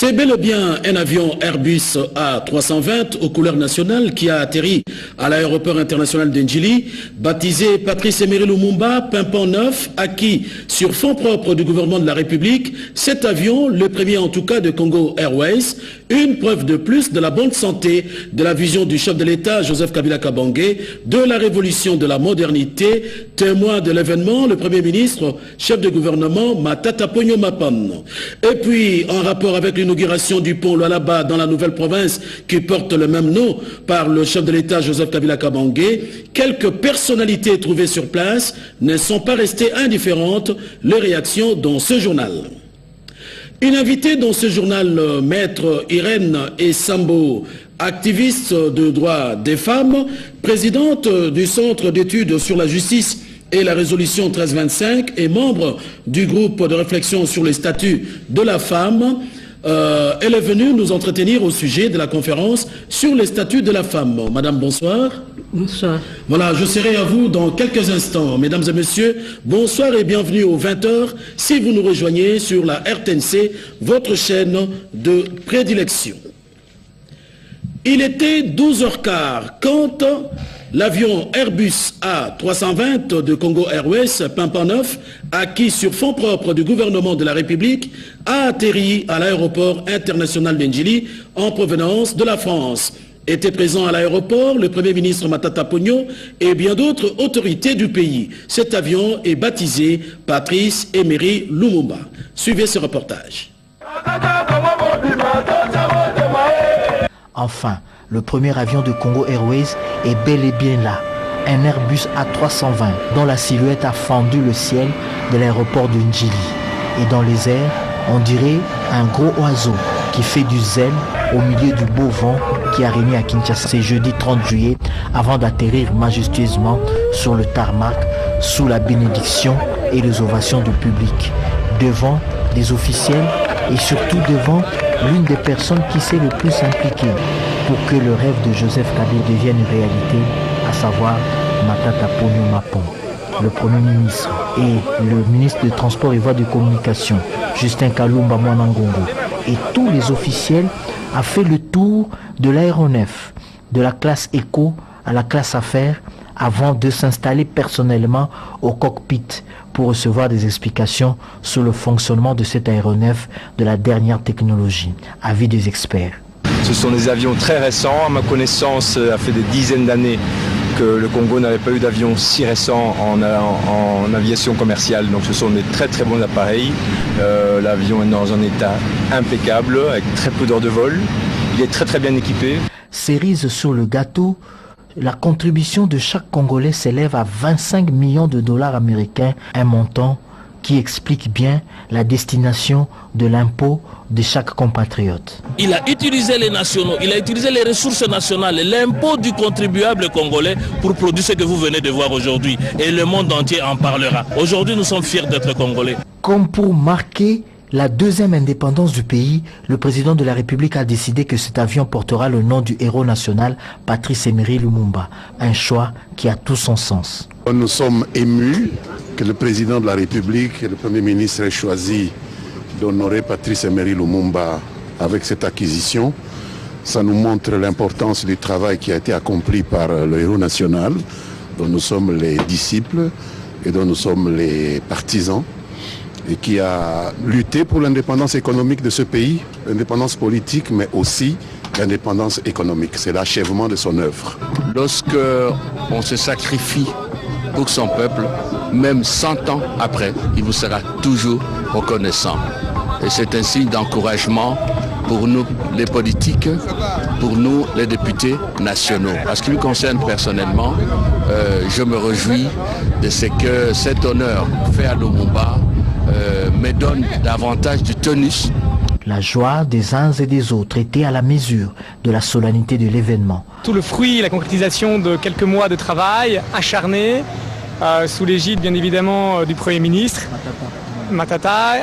C'est bel et bien un avion Airbus A320 aux couleurs nationales qui a atterri à l'aéroport international d'Ndjili, baptisé Patrice Emery Lumumba, pimpant neuf, acquis sur fonds propres du gouvernement de la République. Cet avion, le premier en tout cas de Congo Airways, une preuve de plus de la bonne santé de la vision du chef de l'État Joseph Kabila Kabange, de la révolution de la modernité, témoin de l'événement, le Premier ministre, chef de gouvernement Matata Ponyo Mapan. Et puis, en rapport avec l'inauguration du pont Lualaba dans la nouvelle province qui porte le même nom par le chef de l'État Joseph Kabila Kabange, quelques personnalités trouvées sur place ne sont pas restées indifférentes. Les réactions dans ce journal. Une invitée dans ce journal, maître Irène Essambo, activiste de droits des femmes, présidente du Centre d'études sur la justice et la résolution 1325 et membre du groupe de réflexion sur les statuts de la femme. Elle est venue nous entretenir au sujet de la conférence sur les statuts de la femme. Madame, bonsoir. Bonsoir. Voilà, je serai à vous dans quelques instants. Mesdames et messieurs, bonsoir et bienvenue aux 20h si vous nous rejoignez sur la RTNC, votre chaîne de prédilection. Il était 12h15 quand l'avion Airbus A320 de Congo Airways, pimpant neuf, acquis sur fonds propres du gouvernement de la République, a atterri à l'aéroport international d'Ndjili en provenance de la France. Étaient présents à l'aéroport le Premier ministre Matata Ponyo et bien d'autres autorités du pays. Cet avion est baptisé Patrice Emery Lumumba. Suivez ce reportage. Enfin, le premier avion de Congo Airways est bel et bien là. Un Airbus A320 dont la silhouette a fendu le ciel de l'aéroport de Ndjili. Et dans les airs, on dirait un gros oiseau qui fait du zèle au milieu du beau vent qui a régné à Kinshasa ce jeudi 30 juillet avant d'atterrir majestueusement sur le tarmac sous la bénédiction et les ovations du public, devant des officiels et surtout devant l'une des personnes qui s'est le plus impliquée pour que le rêve de Joseph Kabila devienne une réalité, à savoir Matata Ponyo Mapan. Le Premier ministre et le ministre des Transports et Voies de Communication, Justin Kalumba Mwanangongo, et tous les officiels ont fait le tour de l'aéronef, de la classe éco à la classe affaires, avant de s'installer personnellement au cockpit pour recevoir des explications sur le fonctionnement de cet aéronef de la dernière technologie. Avis des experts. Ce sont des avions très récents. À ma connaissance, ça fait des dizaines d'années que le Congo n'avait pas eu d'avion si récent en aviation commerciale. Donc ce sont des très très bons appareils. L'avion est dans un état impeccable, avec très peu d'heures de vol. Il est très très bien équipé. Cerise sur le gâteau, la contribution de chaque Congolais s'élève à 25 millions de dollars américains, un montant qui explique bien la destination de l'impôt de chaque compatriote. Il a utilisé les nationaux, il a utilisé les ressources nationales, l'impôt du contribuable congolais pour produire ce que vous venez de voir aujourd'hui. Et le monde entier en parlera. Aujourd'hui, nous sommes fiers d'être Congolais. Comme pour marquer la deuxième indépendance du pays, le président de la République a décidé que cet avion portera le nom du héros national Patrice Emery Lumumba. Un choix qui a tout son sens. Nous sommes émus que le président de la République et le Premier ministre aient choisi d'honorer Patrice Emery Lumumba avec cette acquisition. Ça nous montre l'importance du travail qui a été accompli par le héros national, dont nous sommes les disciples et dont nous sommes les partisans, et qui a lutté pour l'indépendance économique de ce pays, l'indépendance politique, mais aussi l'indépendance économique. C'est l'achèvement de son œuvre. Lorsque on se sacrifie pour son peuple, même 100 ans après, il vous sera toujours reconnaissant. Et c'est un signe d'encouragement pour nous les politiques, pour nous les députés nationaux. En ce qui me concerne personnellement, je me réjouis de ce que cet honneur fait à Lumumba me donne davantage de tonus. La joie des uns et des autres était à la mesure de la solennité de l'événement. Tout le fruit, la concrétisation de quelques mois de travail acharné, sous l'égide bien évidemment du Premier ministre, Matata,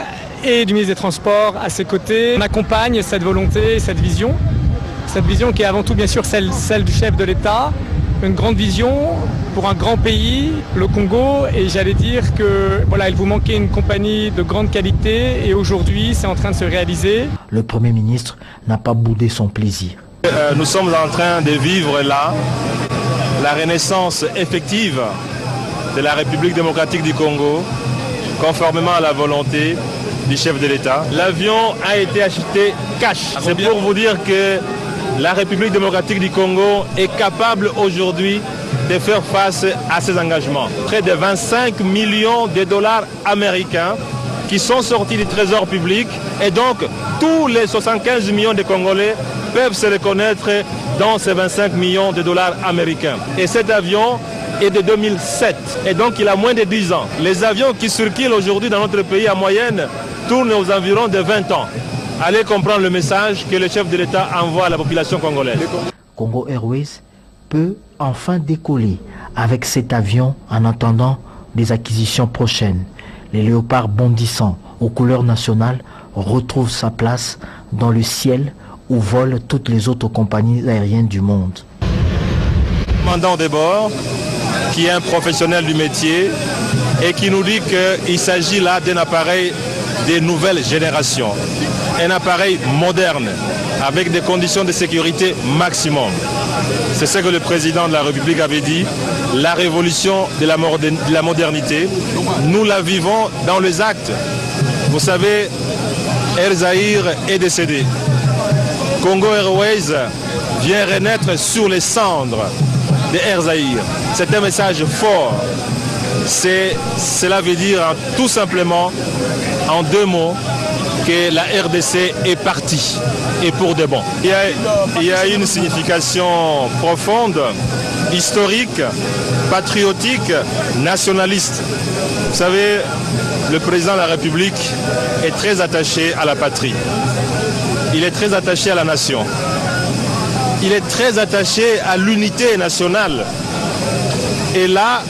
et du ministre des Transports à ses côtés. On accompagne cette volonté, cette vision qui est avant tout bien sûr celle du chef de l'État, une grande vision, pour un grand pays, le Congo, et j'allais dire que voilà, il vous manquait une compagnie de grande qualité et aujourd'hui c'est en train de se réaliser. Le Premier ministre n'a pas boudé son plaisir. Nous sommes en train de vivre là la renaissance effective de la République démocratique du Congo, conformément à la volonté du chef de l'État. L'avion a été acheté cash. C'est pour vous dire que la République démocratique du Congo est capable aujourd'hui de faire face à ces engagements. Près de 25 millions de dollars américains qui sont sortis du trésor public et donc tous les 75 millions de Congolais peuvent se reconnaître dans ces 25 millions de dollars américains. Et cet avion est de 2007 et donc il a moins de 10 ans. Les avions qui circulent aujourd'hui dans notre pays en moyenne tournent aux environs de 20 ans. Allez comprendre le message que le chef de l'État envoie à la population congolaise. Congo Airways peut enfin décoller avec cet avion en attendant des acquisitions prochaines. Les léopards bondissants aux couleurs nationales retrouvent sa place dans le ciel où volent toutes les autres compagnies aériennes du monde. Commandant de bord, qui est un professionnel du métier et qui nous dit qu'il s'agit là d'un appareil de nouvelle génération, un appareil moderne avec des conditions de sécurité maximum. C'est ce que le président de la République avait dit, la révolution de la modernité. Nous la vivons dans les actes. Vous savez, Air Zaïre est décédé. Congo Airways vient renaître sur les cendres de Air Zaïre. C'est un message fort. Cela veut dire tout simplement, en deux mots, que la RDC est partie et pour de bon. Il y a une signification profonde, historique, patriotique, nationaliste. Vous savez, le président de la République est très attaché à la patrie. Il est très attaché à la nation. Il est très attaché à l'unité nationale. Et là,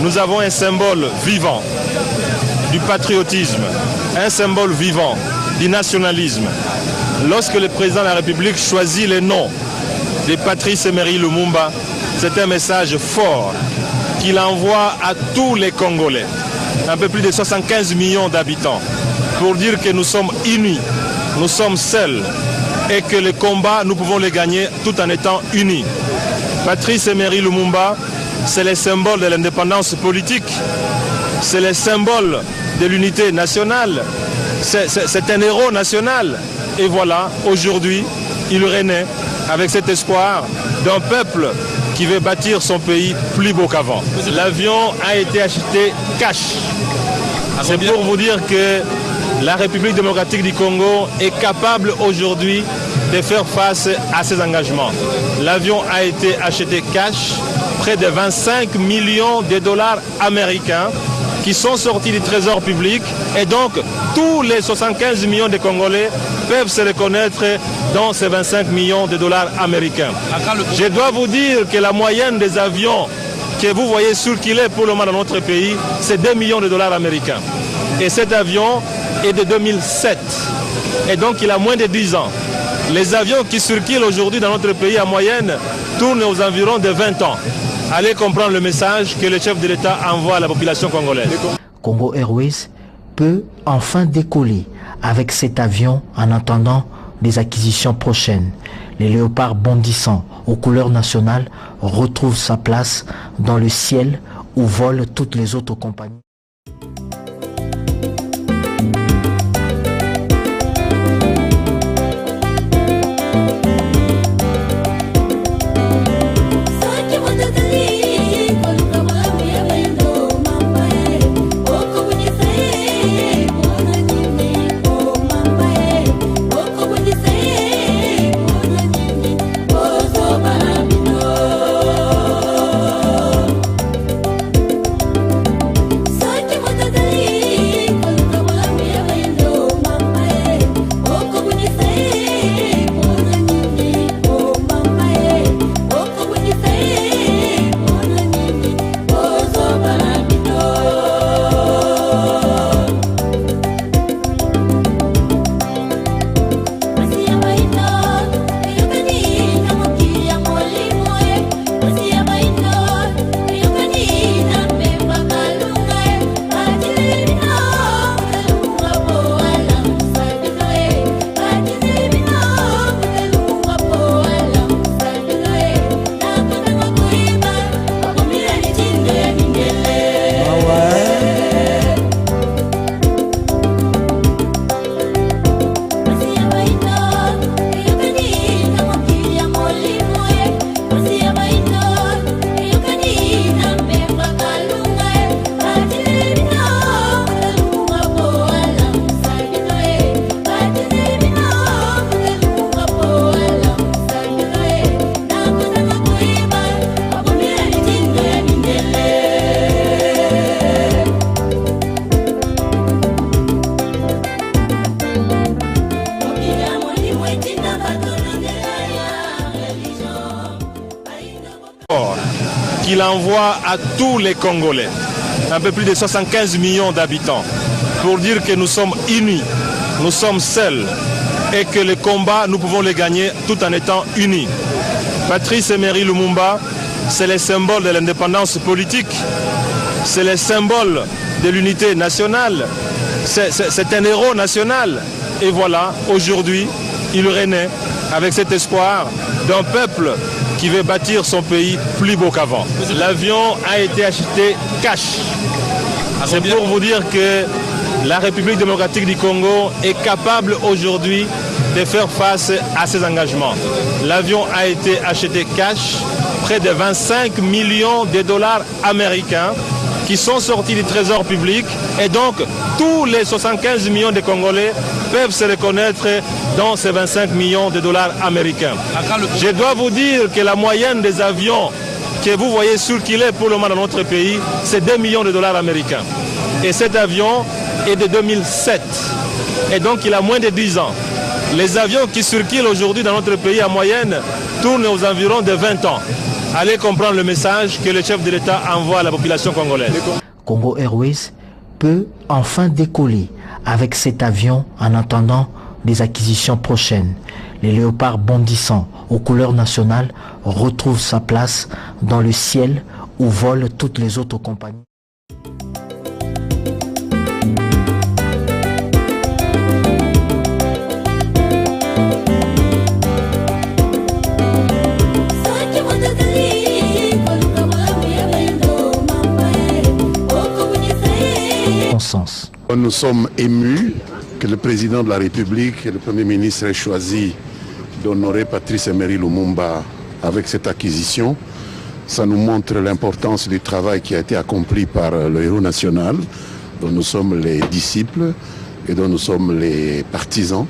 nous avons un symbole vivant du patriotisme, un symbole vivant du nationalisme. Lorsque le président de la République choisit le nom de Patrice Emery Lumumba, c'est un message fort qu'il envoie à tous les Congolais, un peu plus de 75 millions d'habitants, pour dire que nous sommes unis, nous sommes seuls et que le combat, nous pouvons le gagner tout en étant unis. Patrice Emery Lumumba, c'est le symbole de l'indépendance politique, c'est le symbole de l'unité nationale, c'est un héros national. Et voilà, aujourd'hui, il renaît avec cet espoir d'un peuple qui veut bâtir son pays plus beau qu'avant. L'avion a été acheté cash. C'est pour vous dire que la République démocratique du Congo est capable aujourd'hui de faire face à ces engagements. L'avion a été acheté cash, près de 25 millions de dollars américains qui sont sortis du trésor public et donc tous les 75 millions de Congolais peuvent se reconnaître dans ces 25 millions de dollars américains. Je dois vous dire que la moyenne des avions que vous voyez circuler pour le moment dans notre pays, c'est 2 millions de dollars américains. Et cet avion est de 2007 et donc il a moins de 10 ans. Les avions qui circulent aujourd'hui dans notre pays en moyenne tournent aux environs de 20 ans. Allez comprendre le message que le chef de l'État envoie à la population congolaise. Congo Airways peut enfin décoller avec cet avion en attendant des acquisitions prochaines. Les léopards bondissants aux couleurs nationales retrouvent sa place dans le ciel où volent toutes les autres compagnies. So envoie à tous les Congolais, un peu plus de 75 millions d'habitants, pour dire que nous sommes unis, nous sommes seuls et que les combats, nous pouvons les gagner tout en étant unis. Patrice Emery Lumumba, c'est le symbole de l'indépendance politique, c'est le symbole de l'unité nationale, c'est un héros national. Et voilà, aujourd'hui, il renaît avec cet espoir d'un peuple qui veut bâtir son pays plus beau qu'avant. L'avion a été acheté cash. C'est pour vous dire que la République démocratique du Congo est capable aujourd'hui de faire face à ses engagements. L'avion a été acheté cash, près de 25 millions de dollars américains qui sont sortis du trésor public, et donc tous les 75 millions de Congolais peuvent se reconnaître dans ces 25 millions de dollars américains. Je dois vous dire que la moyenne des avions que vous voyez circuler pour le moment dans notre pays, c'est 2 millions de dollars américains. Et cet avion est de 2007, et donc il a moins de 10 ans. Les avions qui circulent aujourd'hui dans notre pays en moyenne tournent aux environs de 20 ans. Allez comprendre le message que le chef de l'État envoie à la population congolaise. Congo Airways peut enfin décoller avec cet avion en attendant des acquisitions prochaines. Les léopards bondissants aux couleurs nationales retrouvent sa place dans le ciel où volent toutes les autres compagnies. Nous sommes émus que le président de la République et le Premier ministre aient choisi d'honorer Patrice Emery Lumumba avec cette acquisition. Ça nous montre l'importance du travail qui a été accompli par le héros national, dont nous sommes les disciples et dont nous sommes les partisans,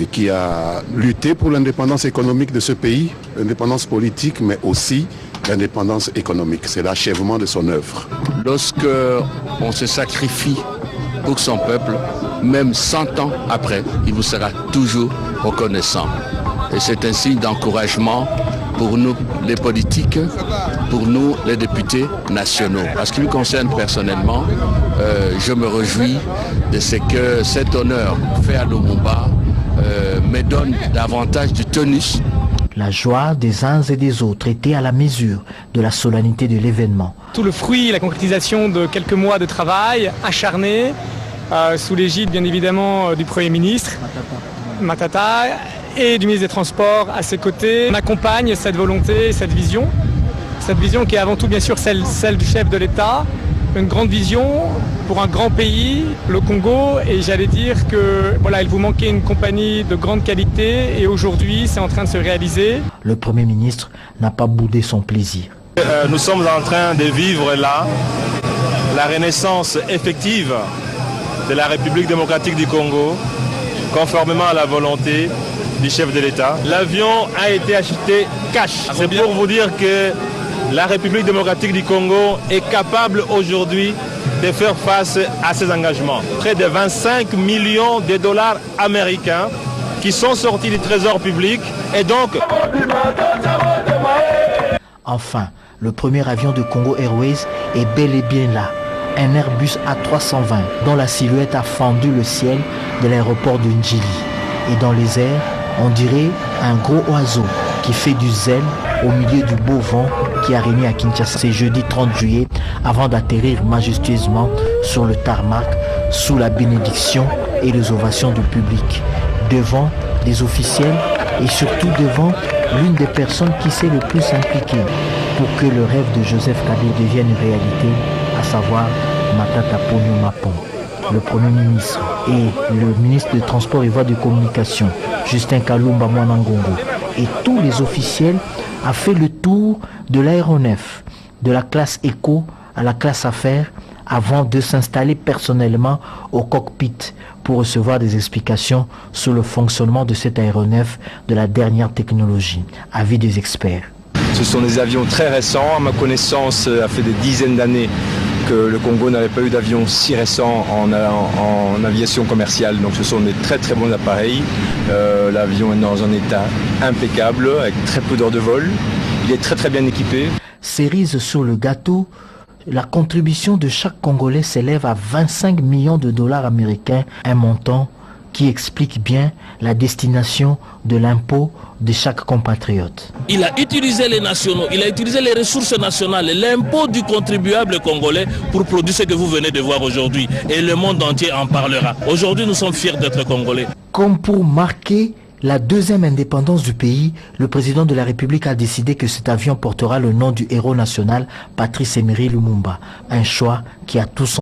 et qui a lutté pour l'indépendance économique de ce pays, l'indépendance politique, mais aussi l'indépendance économique. C'est l'achèvement de son œuvre. Lorsque on se sacrifie pour son peuple, même 100 ans après, il vous sera toujours reconnaissant. Et c'est un signe d'encouragement pour nous les politiques, pour nous les députés nationaux. En ce qui me concerne personnellement, je me réjouis de ce que cet honneur fait à Lumumba me donne davantage de tonus. La joie des uns et des autres était à la mesure de la solennité de l'événement. Tout le fruit, la concrétisation de quelques mois de travail acharné, sous l'égide bien évidemment du Premier ministre, Matata, et du ministre des Transports à ses côtés. On accompagne cette volonté, cette vision qui est avant tout bien sûr celle du chef de l'État, une grande vision pour un grand pays, le Congo, et j'allais dire que voilà, il vous manquait une compagnie de grande qualité et aujourd'hui c'est en train de se réaliser. Le Premier ministre n'a pas boudé son plaisir. Nous sommes en train de vivre là la renaissance effective de la République démocratique du Congo, conformément à la volonté du chef de l'État. L'avion a été acheté cash. C'est pour vous dire que la République démocratique du Congo est capable aujourd'hui de faire face à ses engagements. Près de 25 millions de dollars américains qui sont sortis du trésor public, et donc... Enfin, le premier avion de Congo Airways est bel et bien là. Un Airbus A320 dont la silhouette a fendu le ciel de l'aéroport de Ndjili. Et dans les airs, on dirait un gros oiseau qui fait du zèle au milieu du beau vent qui a régné à Kinshasa. C'est jeudi 30 juillet avant d'atterrir majestueusement sur le tarmac sous la bénédiction et les ovations du public. Devant des officiels et surtout devant l'une des personnes qui s'est le plus impliquée pour que le rêve de Joseph Kabila devienne une réalité, à savoir Matata Ponyo Mapon. Le Premier ministre et le ministre des Transports et Voies de Communication, Justin Kalumba Mwanangongo, et tous les officiels ont fait le tour de l'aéronef, de la classe éco à la classe affaires, avant de s'installer personnellement au cockpit pour recevoir des explications sur le fonctionnement de cet aéronef de la dernière technologie. Avis des experts. Ce sont des avions très récents. À ma connaissance, ça fait des dizaines d'années que le Congo n'avait pas eu d'avion si récent en aviation commerciale. Donc ce sont des très très bons appareils. L'avion est dans un état impeccable, avec très peu d'heures de vol. Il est très très bien équipé. Cerise sur le gâteau, la contribution de chaque Congolais s'élève à 25 millions de dollars américains, un montant qui explique bien la destination de l'impôt de chaque compatriote. Il a utilisé les nationaux, il a utilisé les ressources nationales, l'impôt du contribuable congolais pour produire ce que vous venez de voir aujourd'hui. Et le monde entier en parlera. Aujourd'hui, nous sommes fiers d'être Congolais. Comme pour marquer la deuxième indépendance du pays, le président de la République a décidé que cet avion portera le nom du héros national Patrice Emery Lumumba. Un choix qui a tout son...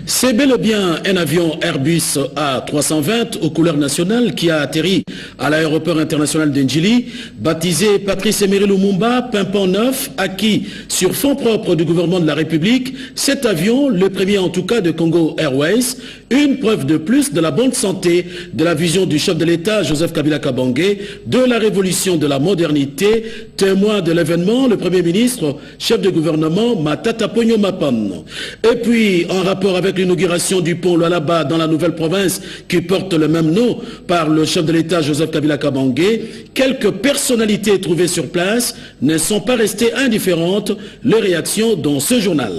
C'est bel et bien un avion Airbus A320 aux couleurs nationales qui a atterri à l'aéroport international d'Ndjili, baptisé Patrice Emery Lumumba, pimpant neuf, acquis sur fonds propres du gouvernement de la République. Cet avion, le premier en tout cas de Congo Airways, une preuve de plus de la bonne santé, de la vision du chef de l'État Joseph Kabila Kabange, de la révolution de la modernité, témoin de l'événement, le Premier ministre, chef de gouvernement Matata Ponyo Mapan. Et puis, en rapport avec l'inauguration du pont Lualaba dans la nouvelle province qui porte le même nom par le chef de l'État Joseph Kabila Kabange, quelques personnalités trouvées sur place ne sont pas restées indifférentes. Les réactions dans ce journal.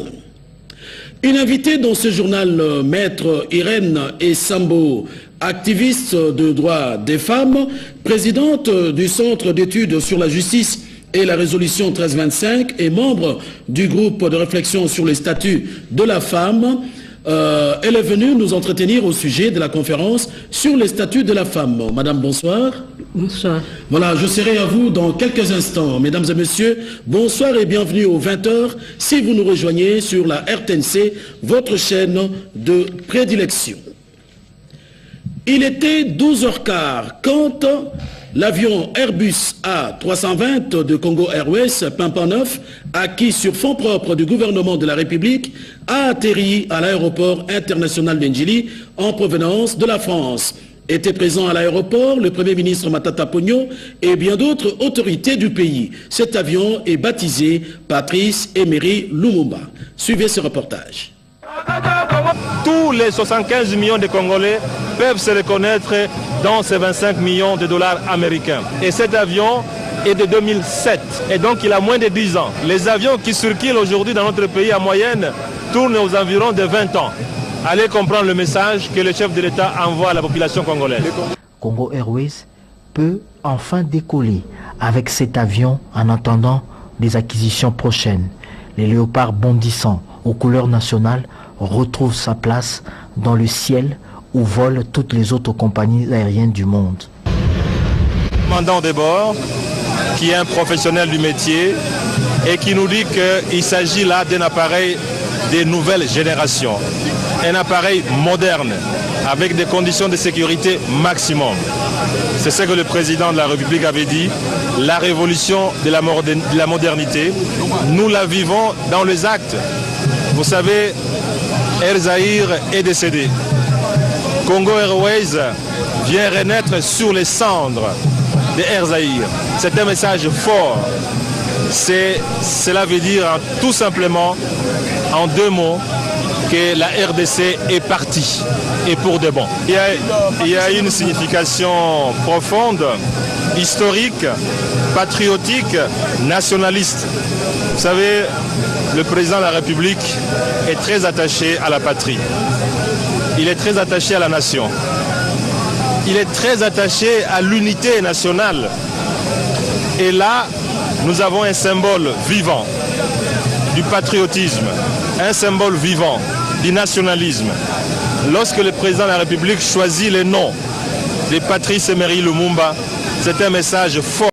Une invitée dans ce journal, maître Irène Essambo, activiste de droits des femmes, présidente du Centre d'études sur la justice et la résolution 1325 et membre du groupe de réflexion sur les statuts de la femme. Elle est venue nous entretenir au sujet de la conférence sur les statuts de la femme. Madame, bonsoir. Bonsoir. Voilà, je serai à vous dans quelques instants. Mesdames et messieurs, bonsoir et bienvenue aux 20h si vous nous rejoignez sur la RTNC, votre chaîne de prédilection. Il était 12h15 quand l'avion Airbus A320 de Congo Airways, pimpant neuf, acquis sur fonds propres du gouvernement de la République, a atterri à l'aéroport international d'Ndjili en provenance de la France. Étaient présents à l'aéroport le Premier ministre Matata Ponyo et bien d'autres autorités du pays. Cet avion est baptisé Patrice Emery Lumumba. Suivez ce reportage. Tous les 75 millions de Congolais peuvent se reconnaître dans ces 25 millions de dollars américains. Et cet avion est de 2007 et donc il a moins de 10 ans. Les avions qui circulent aujourd'hui dans notre pays en moyenne tournent aux environs de 20 ans. Allez comprendre le message que le chef de l'État envoie à la population congolaise. Congo Airways peut enfin décoller avec cet avion en attendant des acquisitions prochaines. Les léopards bondissants aux couleurs nationales retrouvent sa place dans le ciel où volent toutes les autres compagnies aériennes du monde. Commandant de bord, qui est un professionnel du métier et qui nous dit qu'il s'agit là d'un appareil des nouvelles générations. Un appareil moderne, avec des conditions de sécurité maximum. C'est ce que le président de la République avait dit, la révolution de la modernité. Nous la vivons dans les actes. Vous savez, Air Zahir est décédé. Congo Airways vient renaître sur les cendres de Air Zahir. C'est un message fort. Cela veut dire tout simplement, en deux mots, que la RDC est partie et pour de bon. Il y a une signification profonde, historique, patriotique, nationaliste. Vous savez, le président de la République est très attaché à la patrie. Il est très attaché à la nation. Il est très attaché à l'unité nationale. Et là, nous avons un symbole vivant du patriotisme, un symbole vivant du nationalisme. Lorsque le président de la République choisit le nom de Patrice Emery Lumumba, c'est un message fort.